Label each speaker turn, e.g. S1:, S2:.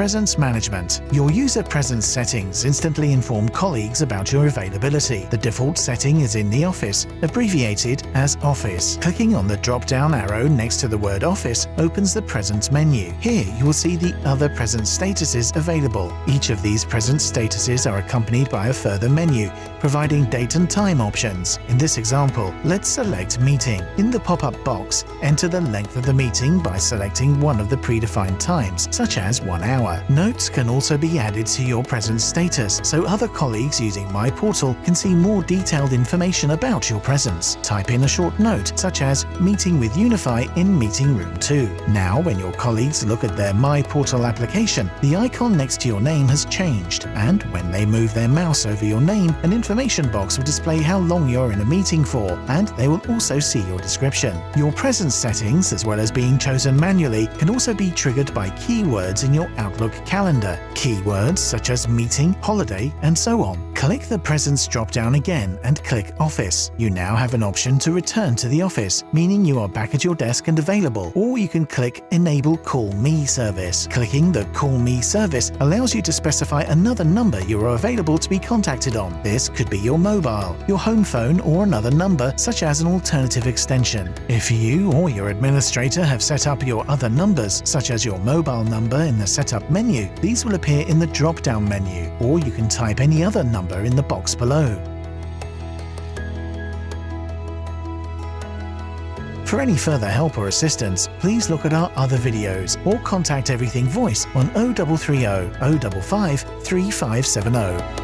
S1: Presence Management. Your user presence settings instantly inform colleagues about your availability. The default setting is in the Office, abbreviated as Office. Clicking on the drop-down arrow next to the word Office opens the Presence menu. Here you will see the other presence statuses available. Each of these presence statuses are accompanied by a further menu, providing date and time options. In this example, let's select Meeting. In the pop-up box, enter the length of the meeting by selecting one of the predefined times, such as 1 hour. Notes can also be added to your presence status, so other colleagues using myPortal can see more detailed information about your presence. Type in a short note, such as Meeting with Unify in Meeting Room 2. Now, when your colleagues look at their myPortal application, the icon next to your name has changed, and when they move their mouse over your name, an information box will display how long you're in a meeting for, and they will also see your description. Your presence settings, as well as being chosen manually, can also be triggered by keywords in your Outlook calendar. Keywords such as meeting, holiday, and so on. Click the Presence drop-down again and click Office. You now have an option to return to the office, meaning you are back at your desk and available, or you can click Enable Call Me service. Clicking the Call Me service allows you to specify another number you are available to be contacted on. This could be your mobile, your home phone, or another number, such as an alternative extension. If you or your administrator have set up your other numbers, such as your mobile number in the Setup menu, these will appear in the drop-down menu, or you can type any other number in the box below. For any further help or assistance, please look at our other videos or contact Everything Voice on 0330 055 3570.